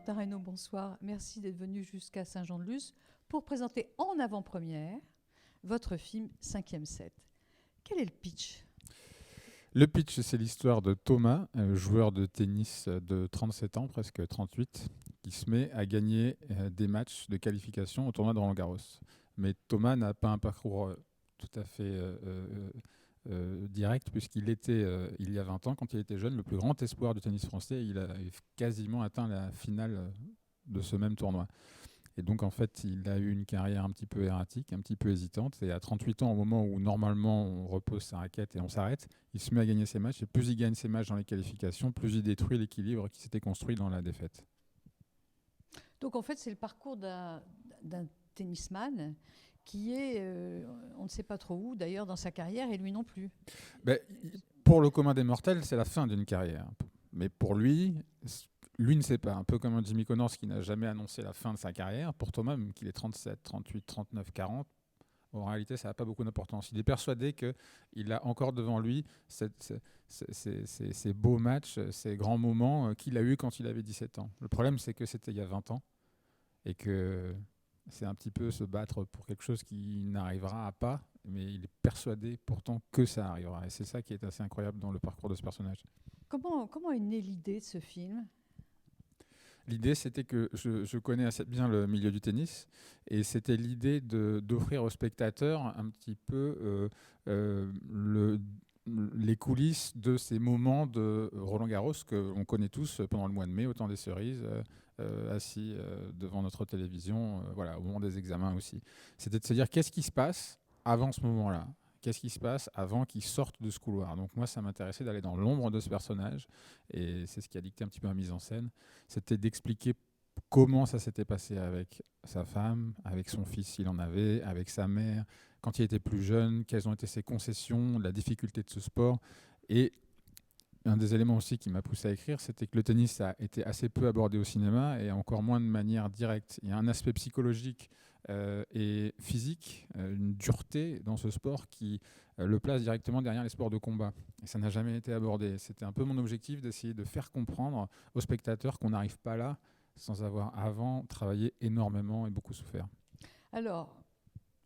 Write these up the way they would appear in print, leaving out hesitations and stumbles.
Martin Reynaud, bonsoir. Merci d'être venu jusqu'à Saint-Jean-de-Luz pour présenter en avant-première votre film 5e set. Quel est le pitch ? Le pitch, c'est l'histoire de Thomas, joueur de tennis de 37 ans, presque 38, qui se met à gagner des matchs de qualification au tournoi de Roland-Garros. Mais Thomas n'a pas un parcours tout à fait direct, puisqu'il était, il y a 20 ans, quand il était jeune, le plus grand espoir du tennis français. Il a quasiment atteint la finale de ce même tournoi. Et donc, en fait, il a eu une carrière un petit peu erratique, un petit peu hésitante. Et à 38 ans, au moment où normalement on repose sa raquette et on s'arrête, il se met à gagner ses matchs. Et plus il gagne ses matchs dans les qualifications, plus il détruit l'équilibre qui s'était construit dans la défaite. Donc en fait, c'est le parcours d'un tennisman qui est, on ne sait pas trop où d'ailleurs dans sa carrière, et lui non plus. Pour le commun des mortels, c'est la fin d'une carrière. Mais pour lui ne sait pas. Un peu comme un Jimmy Connors qui n'a jamais annoncé la fin de sa carrière. Pour Thomas, même qu'il est 37, 38, 39, 40, en réalité, ça n'a pas beaucoup d'importance. Il est persuadé qu'il a encore devant lui ces beaux matchs, ces grands moments qu'il a eus quand il avait 17 ans. Le problème, c'est que c'était il y a 20 ans et que c'est un petit peu se battre pour quelque chose qui n'arrivera pas, mais il est persuadé pourtant que ça arrivera. Et c'est ça qui est assez incroyable dans le parcours de ce personnage. Comment est née l'idée de ce film ? L'idée, c'était que je connais assez bien le milieu du tennis, et c'était l'idée d'offrir aux spectateurs un petit peu les coulisses de ces moments de Roland-Garros qu'on connaît tous pendant le mois de mai, au temps des cerises, assis devant notre télévision, voilà, au moment des examens aussi. C'était de se dire qu'est-ce qui se passe avant ce moment-là ? Qu'est-ce qui se passe avant qu'ils sortent de ce couloir ? Donc moi, ça m'intéressait d'aller dans l'ombre de ce personnage, et c'est ce qui a dicté un petit peu ma mise en scène. C'était d'expliquer comment ça s'était passé avec sa femme, avec son fils s'il en avait, avec sa mère, quand il était plus jeune, quelles ont été ses concessions, la difficulté de ce sport. Et un des éléments aussi qui m'a poussé à écrire, c'était que le tennis a été assez peu abordé au cinéma, et encore moins de manière directe. Il y a un aspect psychologique et physique, une dureté dans ce sport qui le place directement derrière les sports de combat. Et ça n'a jamais été abordé. C'était un peu mon objectif d'essayer de faire comprendre aux spectateurs qu'on n'arrive pas là sans avoir avant travaillé énormément et beaucoup souffert. Alors,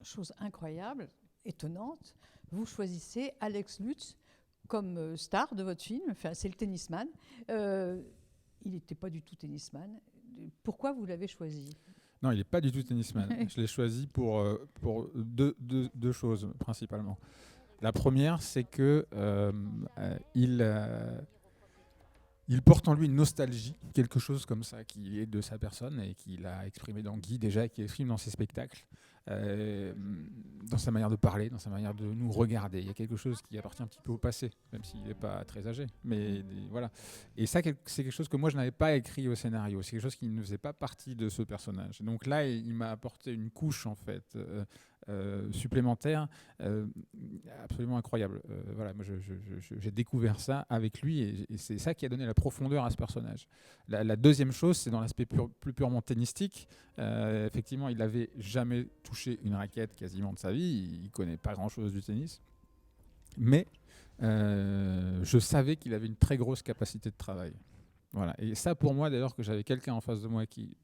chose incroyable, étonnante, vous choisissez Alex Lutz comme star de votre film. Enfin, c'est le tennisman. Il n'était pas du tout tennisman. Pourquoi vous l'avez choisi ? Non, il n'est pas du tout tennisman. Je l'ai choisi pour deux choses principalement. La première, c'est que il porte en lui une nostalgie, quelque chose comme ça qui est de sa personne et qu'il a exprimé dans Guy déjà, et qui exprime dans ses spectacles, dans sa manière de parler, dans sa manière de nous regarder. Il y a quelque chose qui appartient un petit peu au passé, même s'il n'est pas très âgé. Mais voilà. Et ça, c'est quelque chose que moi, je n'avais pas écrit au scénario. C'est quelque chose qui ne faisait pas partie de ce personnage. Donc là, il m'a apporté une couche, en fait, supplémentaire, absolument incroyable. Voilà, moi j'ai découvert ça avec lui, et c'est ça qui a donné la profondeur à ce personnage. La deuxième chose, c'est dans l'aspect plus purement tennistique. Effectivement, il n'avait jamais touché une raquette quasiment de sa vie, il ne connaît pas grand-chose du tennis, mais je savais qu'il avait une très grosse capacité de travail. Voilà. Et ça, pour moi, d'ailleurs, que j'avais quelqu'un en face de moi qui,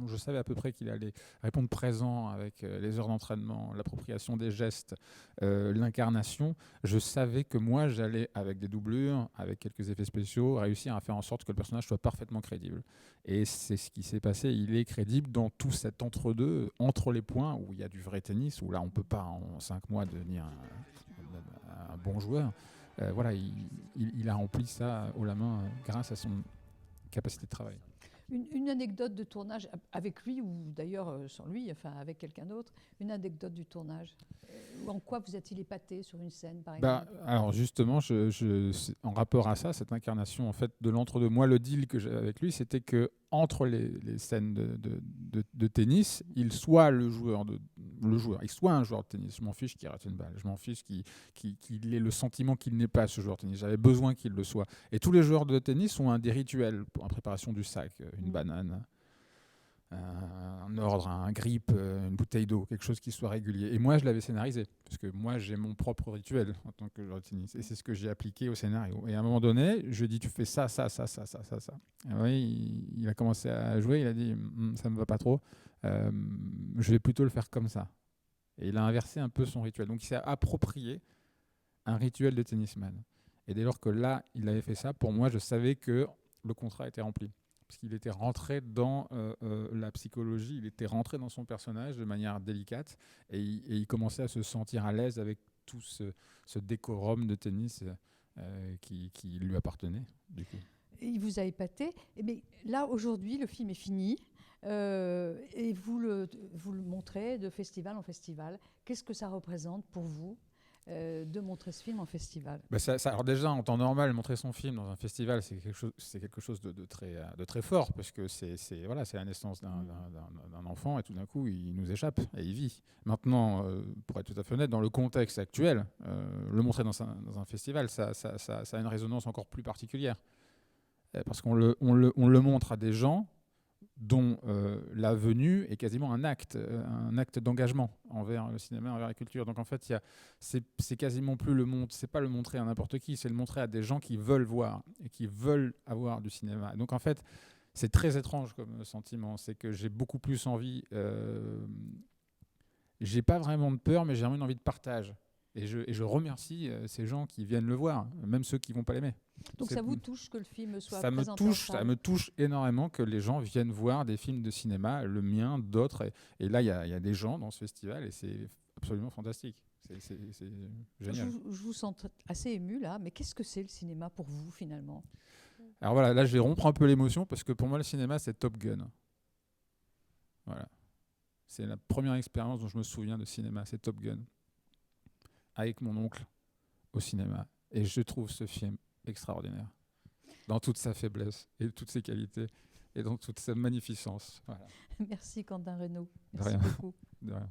je savais à peu près qu'il allait répondre présent avec les heures d'entraînement, l'appropriation des gestes, l'incarnation. Je savais que moi, j'allais, avec des doublures, avec quelques effets spéciaux, réussir à faire en sorte que le personnage soit parfaitement crédible. Et c'est ce qui s'est passé. Il est crédible dans tout cet entre-deux, entre les points, où il y a du vrai tennis, où là, on ne peut pas en 5 mois devenir un bon joueur. Voilà, il a rempli ça haut la main grâce à son capacité de travail. Une anecdote de tournage avec lui, ou d'ailleurs sans lui, enfin avec quelqu'un d'autre, une anecdote du tournage. En quoi vous a-t-il épaté sur une scène, par exemple ? Alors justement, en rapport à ça, cette incarnation en fait de l'entre-deux, moi le deal que j'avais avec lui, c'était que entre les scènes de tennis, il soit il soit un joueur de tennis. Je m'en fiche qu'il rate une balle, je m'en fiche qu'il ait le sentiment qu'il n'est pas ce joueur de tennis. J'avais besoin qu'il le soit. Et tous les joueurs de tennis ont des rituels pour la préparation du sac, une banane, un ordre, un grip, une bouteille d'eau, quelque chose qui soit régulier. Et moi, je l'avais scénarisé, parce que moi, j'ai mon propre rituel en tant que joueur de tennis. Et c'est ce que j'ai appliqué au scénario. Et à un moment donné, je lui ai dit, tu fais ça, ça, ça, ça, ça, ça, ça. Et oui, il a commencé à jouer, il a dit, ça me va pas trop, je vais plutôt le faire comme ça. Et il a inversé un peu son rituel. Donc il s'est approprié un rituel de tennisman. Et dès lors que là, il avait fait ça, pour moi, je savais que le contrat était rempli. Parce qu'il était rentré dans la psychologie, il était rentré dans son personnage de manière délicate, et il commençait à se sentir à l'aise avec tout ce décorum de tennis qui lui appartenait, du coup. Il vous a épaté. Mais là, aujourd'hui, le film est fini. Et vous le montrez de festival en festival. Qu'est-ce que ça représente pour vous de montrer ce film en festival? Alors déjà, en temps normal, montrer son film dans un festival, c'est quelque chose de très fort, parce que c'est la naissance d'un enfant, et tout d'un coup, il nous échappe et il vit. Maintenant, pour être tout à fait honnête, dans le contexte actuel, le montrer dans un festival, ça a une résonance encore plus particulière. Parce qu'on le montre à des gens dont la venue est quasiment un acte d'engagement envers le cinéma, envers la culture. Donc en fait, c'est quasiment plus c'est pas le montrer à n'importe qui, c'est le montrer à des gens qui veulent voir et qui veulent avoir du cinéma. Donc en fait, c'est très étrange comme sentiment. C'est que j'ai beaucoup plus envie. J'ai pas vraiment de peur, mais j'ai vraiment une envie de partage. Et je remercie ces gens qui viennent le voir, même ceux qui vont pas l'aimer. Donc ça vous touche que le film soit ça présenté ça me touche énormément que les gens viennent voir des films de cinéma, le mien, d'autres. Et là, il y a des gens dans ce festival et c'est absolument fantastique. C'est génial. Je vous sens assez ému là, mais qu'est-ce que c'est le cinéma pour vous finalement? Alors voilà, là je vais rompre un peu l'émotion parce que pour moi le cinéma c'est Top Gun. Voilà. C'est la première expérience dont je me souviens de cinéma, c'est Top Gun. Avec mon oncle au cinéma. Et je trouve ce film extraordinaire. Dans toute sa faiblesse et toutes ses qualités et dans toute sa magnificence. Voilà. Merci Quentin Renaud. De Merci rien. beaucoup. De rien.